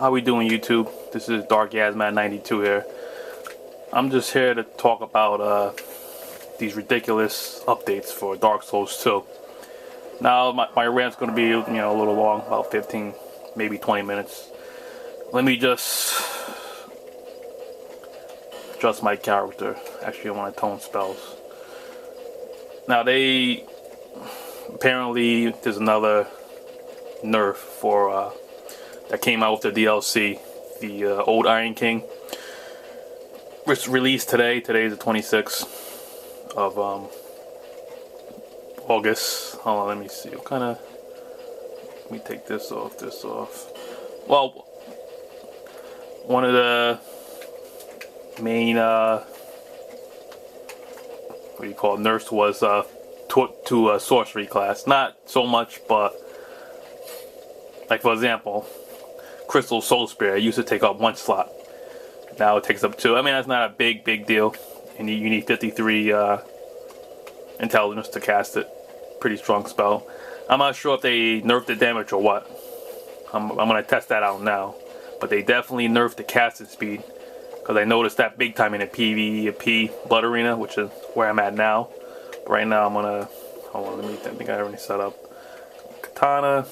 How we doing, YouTube? This is Dark Yasman 92 here. I'm just here to talk about these ridiculous updates for Dark Souls 2. Now my rant's going to be a little long, about 15, maybe 20 minutes. Let me just adjust my character. Actually, I want to tone spells. Now apparently there's another nerf for that came out with the DLC, the old Iron King. It's released today. Today is the 26th of August. Hold on, let me see. Let me take this off. Well, one of the main what do you call it, nerfs was to a sorcery class. Not so much, but like for example, Crystal Soul Spear used to take up 1 slot. Now it takes up 2. I mean, that's not a big deal. And you need 53 intelligence to cast it. Pretty strong spell. I'm not sure if they nerfed the damage or what. I'm gonna test that out now. But they definitely nerfed the casting speed, because I noticed that big time in the PvP Blood Arena, which is where I'm at now. But right now I'm gonna hold on. I think I already set up Katana.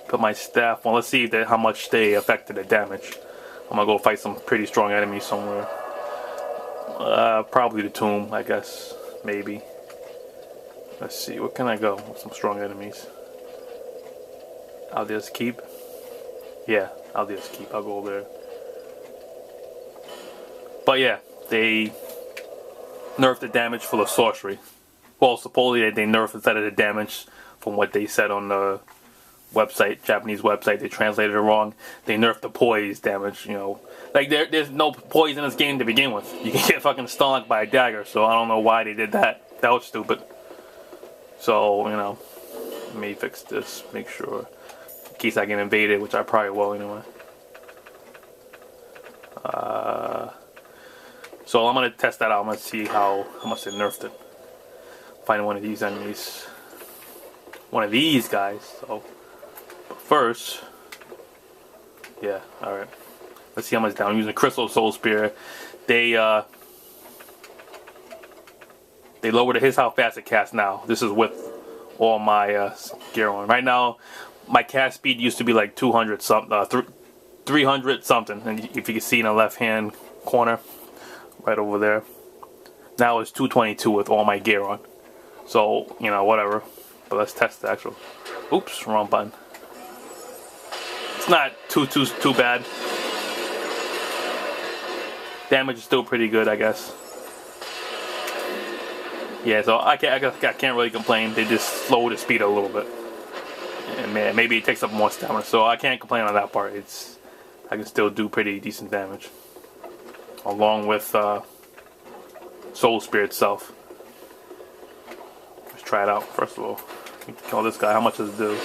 Put my staff on. Let's see how much they affected the damage. I'm gonna go fight some pretty strong enemies somewhere. Probably the tomb, I guess. Maybe. Let's see. Where can I go with some strong enemies? I'll just keep. Yeah, I'll just keep. I'll go over there. But yeah, they nerfed the damage for the sorcery. Well, supposedly they nerfed instead of the damage from what they said on the website, Japanese website. They translated it wrong. They nerfed the poise damage, Like there's no poise in this game to begin with. You can get fucking stunned by a dagger, so I don't know why they did that. That was stupid. So, let me fix this, make sure, in case I get invaded, which I probably will anyway. So I'm gonna test that out. I'm gonna see how much they nerfed it. Find one of these enemies. One of these guys, so. But first, yeah, alright. Let's see how much down. I'm using Crystal Soul Spear. They lowered his how fast it casts now. This is with all my gear on. Right now, my cast speed used to be like 200 something, 300 something. And if you can see in the left hand corner, right over there. Now it's 222 with all my gear on. So, whatever. But let's test the actual. Oops, wrong button. It's not too bad. Damage is still pretty good, I guess. Yeah, so I can't really complain. They just slow the speed a little bit, and man, maybe it takes up more stamina. So I can't complain on that part. I can still do pretty decent damage, along with Soul Spear itself. Let's try it out first of all. Kill this guy. How much does it do?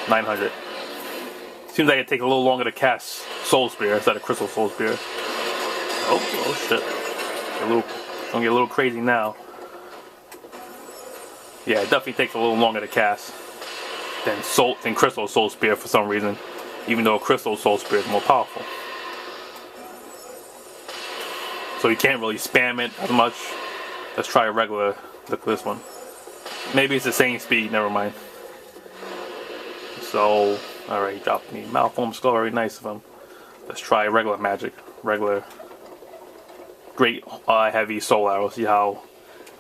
900. Seems like it takes a little longer to cast Soul Spear instead of Crystal Soul Spear. Oh shit! Gonna get a little crazy now. Yeah, it definitely takes a little longer to cast than Crystal Soul Spear for some reason, even though Crystal Soul Spear is more powerful. So you can't really spam it as much. Let's try a regular. Look at this one. Maybe it's the same speed. Never mind. So, alright, he dropped me Malform Skull. Very nice of him. Let's try regular magic. Regular. Great heavy soul arrow. See how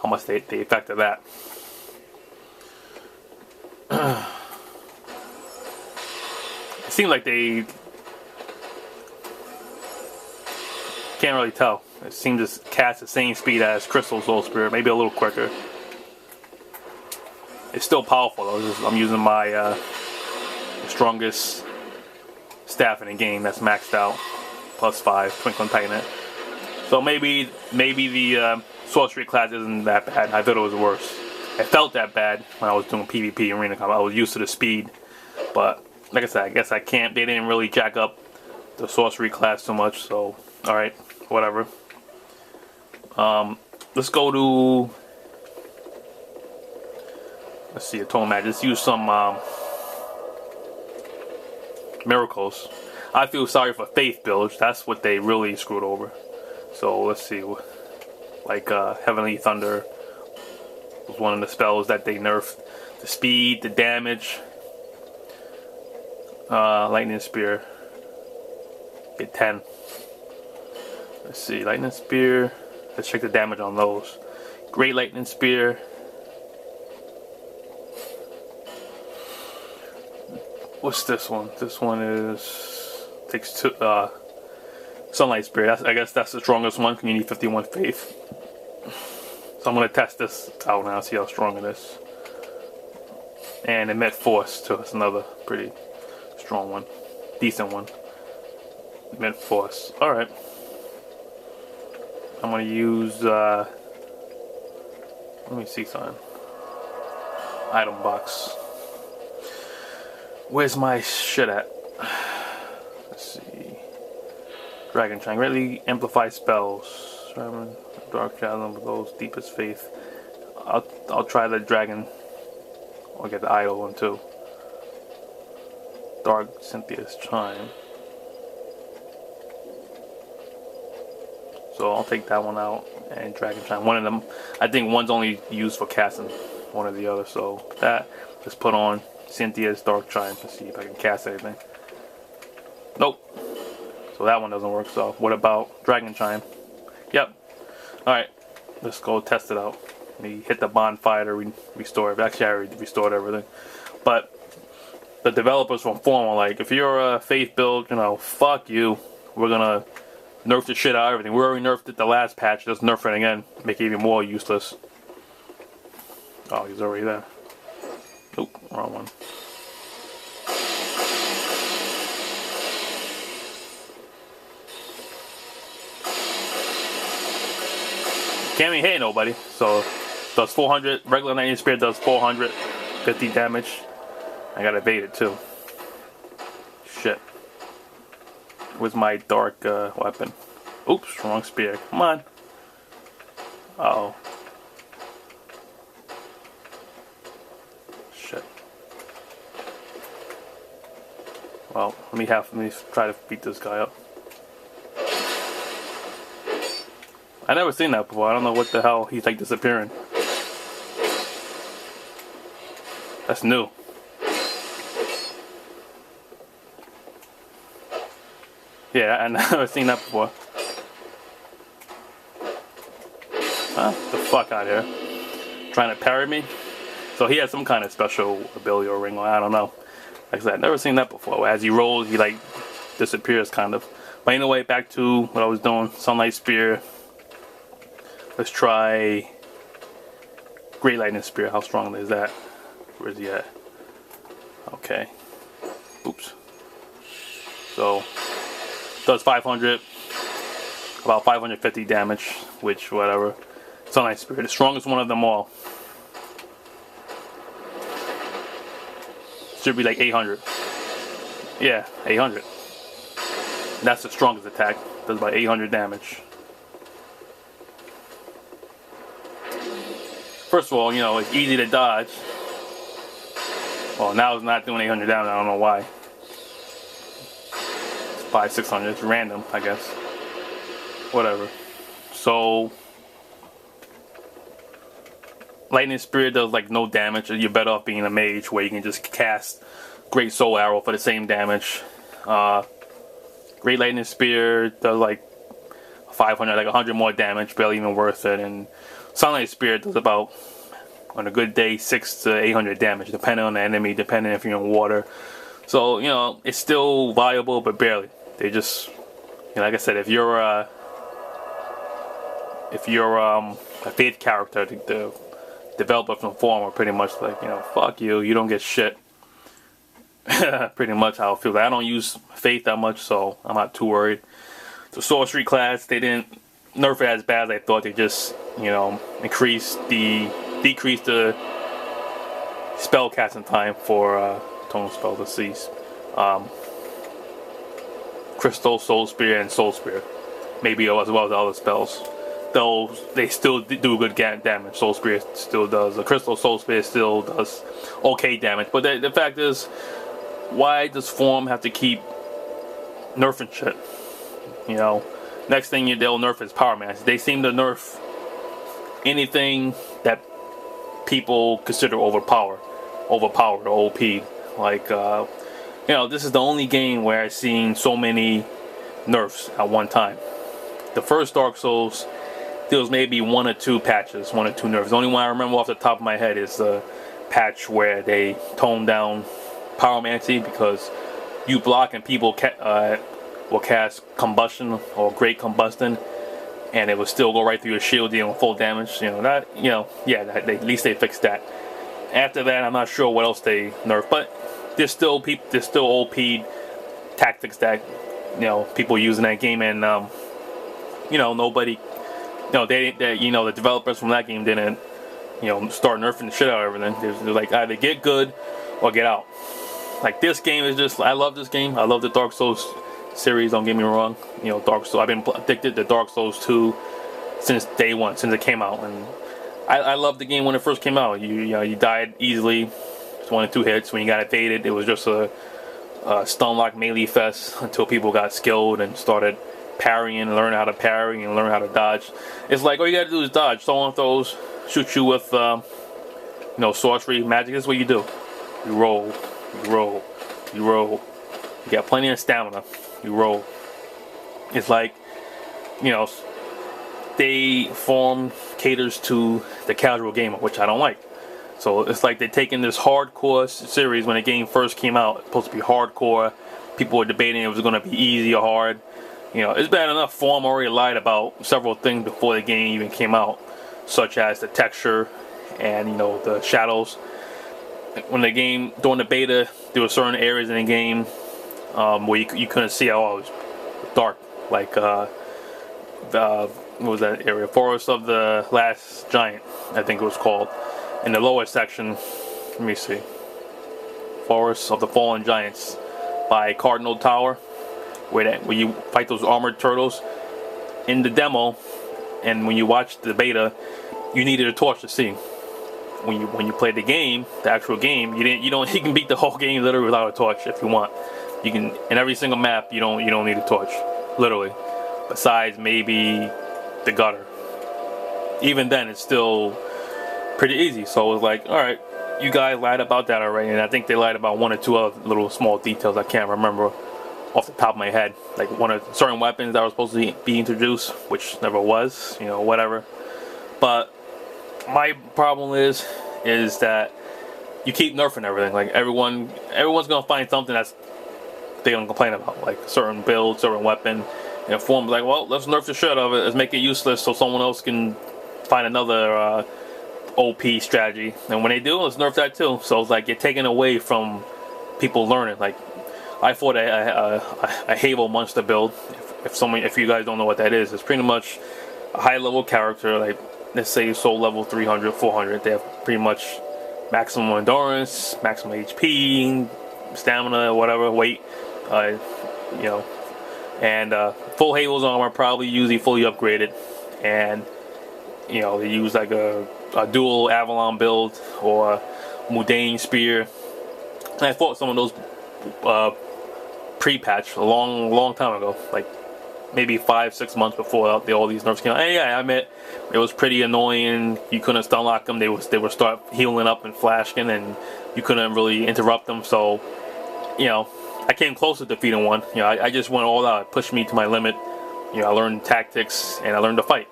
much they affected that. It seems like they can't really tell. It seems to cast the same speed as Crystal Soul Spear, maybe a little quicker. It's still powerful though. I'm using my the strongest staff in the game that's maxed out, +5 Twinkling Titanite. So maybe the sorcery class isn't that bad. I thought it was worse. It felt that bad when I was doing PvP arena combat. I was used to the speed, but like I said, I guess I can't. They didn't really jack up the sorcery class so much. So, all right, whatever. Let's go to. Let's see, a tone match. Let's use some miracles. I feel sorry for Faith builds. That's what they really screwed over. So let's see, like Heavenly Thunder was one of the spells that they nerfed. The speed, the damage. Lightning Spear, get 10. Let's see, Lightning Spear. Let's check the damage on those. Great Lightning Spear. What's this one? This one takes 2. Sunlight Spear. I guess that's the strongest one. You need 51 faith. So I'm gonna test this out now, see how strong it is. And Emit Force too. That's another pretty strong one, decent one. Emit Force. All right. I'm gonna use. Let me see something. Item box. Where's my shit at? Let's see. Dragon Chime. Greatly amplify spells. Dark Chasm with those deepest faith. I'll try the dragon. I'll get the idol one too. Dark Cynthia's Chime. So I'll take that one out and Dragon Chime. One of them, I think one's only used for casting one or the other. So that, let's put on Cynthia's Dark Chime to see if I can cast anything. Nope. So that one doesn't work. So what about Dragon Chime? Yep. Alright. Let's go test it out. We hit the bonfire to restore it. Actually, I already restored everything. But the developers from Form are like, if you're a Faith build, you know, fuck you. We're gonna nerf the shit out of everything. We already nerfed it the last patch. Let's nerf it again. Make it even more useless. Oh, he's already there. Nope, wrong one. Can't even hit nobody. So, does 400. Regular Lightning Spear does 450 damage. I got evaded too. Shit. Where's my dark weapon? Oops, wrong spear. Come on. Uh-oh. Shit. Well, let me try to beat this guy up. I never seen that before. I don't know what the hell he's like disappearing. That's new. Yeah, I never seen that before. Huh? The fuck out of here. Trying to parry me? So he has some kind of special ability or ring, or I don't know. Like I said, I've never seen that before. As he rolls, he like disappears kind of. But anyway, back to what I was doing. Sunlight Spear. Let's try Great Lightning Spear. How strong is that? Where's he at? Okay. Oops. So, does 500, about 550 damage, which, whatever. Sunlight Spear, the strongest one of them all. Should be like 800. Yeah, 800. And that's the strongest attack. Does about 800 damage. First of all, you know, it's easy to dodge. Well, now it's not doing 800 damage. I don't know why. It's 500, 600. It's random, I guess. Whatever. So, Lightning Spear does like no damage. You're better off being a mage where you can just cast Great Soul Arrow for the same damage. Great Lightning Spear does like 500, like 100 more damage. Barely even worth it. And Sunlight Spear does about, on a good day, 600 to 800 damage, depending on the enemy, depending if you're in water. So, you know, it's still viable, but barely. They just, you know, like I said, if you're a Faith character, the developer from Form are pretty much like, you know, fuck you, you don't get shit. Pretty much how I feel. I don't use Faith that much, so I'm not too worried. The sorcery class, they didn't nerf it as bad as I thought. They just, you know, decreased the spell casting time for tonal spells to cease. Crystal, Soul Spear, and Soul Spear. Maybe as well as other spells. Though they still do good damage. Soul Spear still does. The Crystal Soul Spear still does okay damage. But the fact is, why does Form have to keep nerfing shit? You know, next thing they'll nerf is Power Man. They seem to nerf anything that people consider overpowered or OP. Like, you know, this is the only game where I've seen so many nerfs at one time. The first Dark Souls, there was maybe 1 or 2 patches, 1 or 2 nerfs. The only one I remember off the top of my head is the patch where they toned down Pyromancy, because you block and people will cast Combustion or Great Combustion, and it will still go right through your shield dealing full damage. You know that. You know, yeah. At least they fixed that. After that, I'm not sure what else they nerfed, but there's still OP tactics that, you know, people use in that game, and you know, nobody, you know, the developers from that game didn't, you know, start nerfing the shit out of everything. They're like, either get good or get out. Like, this game is just, I love this game. I love the Dark Souls series, don't get me wrong. You know, Dark Souls, I've been addicted to Dark Souls 2 since day one, since it came out. And I loved the game when it first came out. You know, you died easily, just 1 or 2 hits. When you got evaded, it was just a stun lock melee fest until people got skilled and started parrying and learn how to parry and learn how to dodge. It's like, all you gotta do is dodge. Someone throws, shoot you with, you know, sorcery, magic. This is what you do. You roll, you roll, you roll. You got plenty of stamina. You roll. It's like, you know, they Form caters to the casual gamer, which I don't like. So it's like they're taking this hardcore series. When the game first came out, it's supposed to be hardcore. People were debating if it was going to be easy or hard. You know, it's bad enough Form already lied about several things before the game even came out, such as the texture and, you know, the shadows. When the game, during the beta, there were certain areas in the game where you couldn't see how it was dark. Like, what was that area? Forest of the Last Giant, I think it was called. In the lower section, let me see. Forest of the Fallen Giants by Cardinal Tower, where you fight those armored turtles. In the demo, and when you watched the beta, you needed a torch to see. When you played the game, the actual game, you can beat the whole game literally without a torch if you want. You can, in every single map, you don't need a torch, literally. Besides maybe the gutter. Even then, it's still pretty easy. So it was like, all right, you guys lied about that already, and I think they lied about 1 or 2 other little small details I can't remember off the top of my head. Like one of certain weapons that were supposed to be introduced, which never was. You know, whatever. But my problem is that you keep nerfing everything. Like everyone's gonna find something that's they're gonna complain about, like a certain build, certain weapon. And Form's like, well, let's nerf the shit out of it. Let's make it useless so someone else can find another OP strategy. And when they do, let's nerf that too. So it's like you're taking away from people learning. Like I fought a Halo monster build. If you guys don't know what that is, it's pretty much a high level character. Like, let's say soul level 300, 400. They have pretty much maximum endurance, maximum HP, stamina, whatever, weight, you know, and full Halo's armor, probably usually fully upgraded, and you know, they use like a dual Avalon build or Mudane spear. And I fought some of those pre-patch a long time ago, like maybe 5-6 months before all these nerfs came out. And yeah, I admit it was pretty annoying. You couldn't stun lock them. They would start healing up and flashing, and you couldn't really interrupt them. So, you know, I came close to defeating one. You know, I just went all out. It pushed me to my limit. You know, I learned tactics and I learned to fight.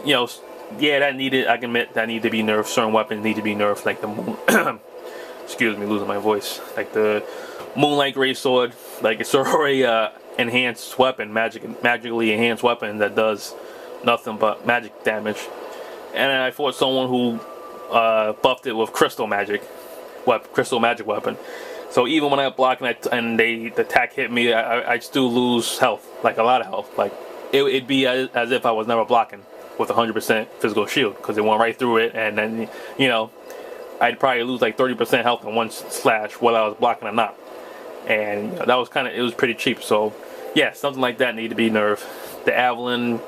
You know, yeah, I can admit that needed to be nerfed. Certain weapons need to be nerfed, like the moon. Excuse me, losing my voice. Like the Moonlight Gray Sword. Like, it's already enhanced weapon, magically enhanced weapon that does nothing but magic damage. And then I fought someone who buffed it with crystal magic weapon. So even when I block and the attack hit me, I still lose health, like a lot of health. Like it'd be as if I was never blocking with 100% physical shield, because it went right through it, and then, you know, I'd probably lose like 30% health in one slash, whether I was blocking or not. And you know, that was it was pretty cheap. So yeah, something like that needed to be nerfed. The Avalon,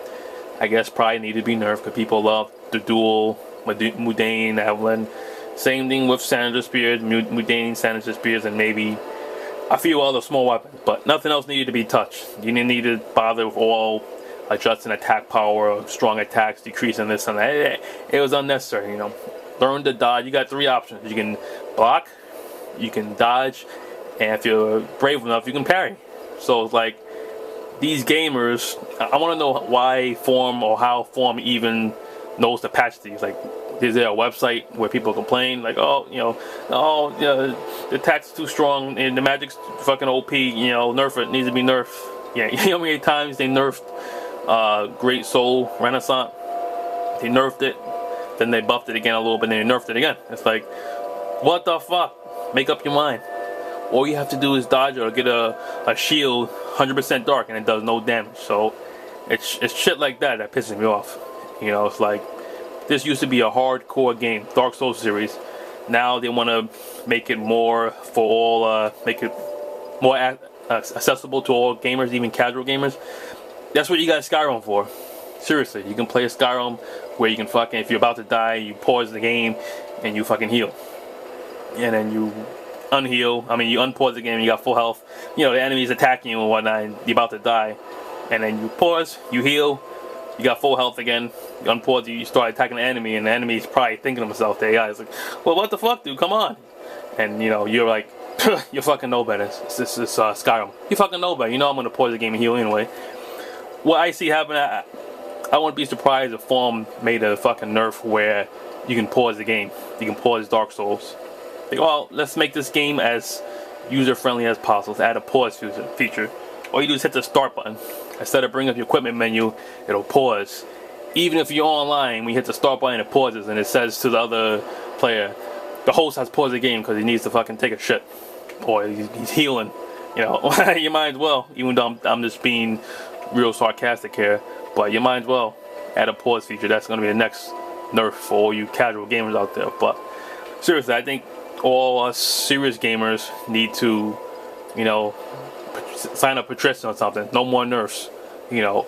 I guess, probably needed to be nerfed because people love the dual Mudane, Avalon. Same thing with Sanager Spears, Mudane, Sanager Spears, and maybe a few other small weapons, but nothing else needed to be touched. You didn't need to bother with all adjusting attack power, or strong attacks, decreasing this and that. It was unnecessary, you know. Learn to dodge. You got 3 options. You can block, you can dodge, and if you're brave enough, you can parry. So it's like, these gamers, I want to know why Forum, or how Forum even knows to patch these. Like, is there a website where people complain, like, oh, you know, oh, yeah, the attack's too strong and the magic's fucking OP, you know, nerf it, needs to be nerfed. Yeah, you know how many times they nerfed Great Soul Renaissance? They nerfed it, then they buffed it again a little bit, and then they nerfed it again. It's like, what the fuck? Make up your mind. All you have to do is dodge or get a shield 100% dark and it does no damage. So it's shit like that that pisses me off. You know, it's like, this used to be a hardcore game, Dark Souls series. Now they want to make it more for all, make it more accessible to all gamers, even casual gamers. That's what you got Skyrim for. Seriously, you can play a Skyrim where you can fucking, if you're about to die, you pause the game and you fucking heal. And then you unheal. I mean, you unpause the game and you got full health. You know, the enemy's attacking you and whatnot and you're about to die. And then you pause, you heal, you got full health again. You unpause, you start attacking the enemy, and the enemy's probably thinking to himself, the AI is like, well, what the fuck, dude? Come on. And, you know, you're like, you fucking know better. This is Skyrim. You fucking know better. You know I'm going to pause the game and heal anyway. What I see happen, I wouldn't be surprised if Forum made a fucking nerf where you can pause the game. You can pause Dark Souls. Like, well, let's make this game as user-friendly as possible. Let's add a pause feature. All you do is hit the start button. Instead of bringing up your equipment menu, it'll pause. Even if you're online, when you hit the start button, it pauses and it says to the other player, the host has paused the game because he needs to fucking take a shit. Or he's healing. You know, you might as well, even though I'm just being real sarcastic here, but you might as well add a pause feature. That's going to be the next nerf for all you casual gamers out there. But seriously, I think all us serious gamers need to, you know, sign a petition or something. No more nerfs. You know,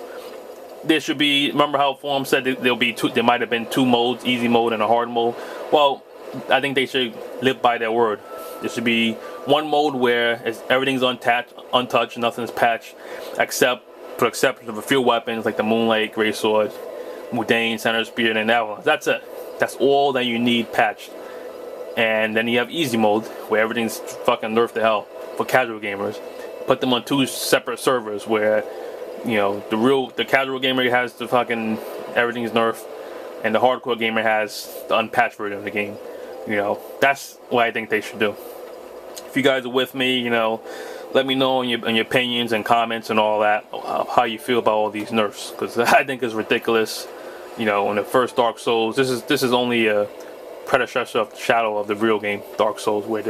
there should be. Remember how Forum said there'll be two? There might have been 2 modes: easy mode and a hard mode. Well, I think they should live by their word. There should be one mode where everything's untouched, nothing's patched, except for exception of a few weapons like the Moonlight, Greatsword, Mudane, Center Spear, and Avalanche. That's it. That's all that you need patched. And then you have easy mode where everything's fucking nerfed to hell for casual gamers. Put them on 2 separate servers where, you know, the casual gamer has the fucking everything's nerfed, and the hardcore gamer has the unpatched version of the game. You know, that's what I think they should do. If you guys are with me, you know, let me know in your opinions and comments and all that, how you feel about all these nerfs, because I think it's ridiculous. You know, in the first Dark Souls, this is only a predecessor of Shadow of the real game, Dark Souls, where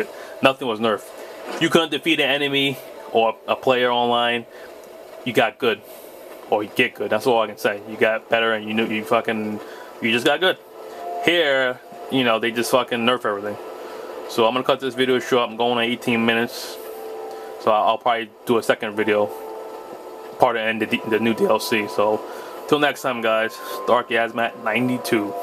nothing was nerfed. You couldn't defeat an enemy or a player online, you got good, or you get good. That's all I can say. You got better, and you just got good. Here, you know, they just fucking nerf everything. So I'm gonna cut this video short. I'm going on 18 minutes, so I'll probably do a second video, part of the new DLC. So till next time, guys. Dark Yazmat 92.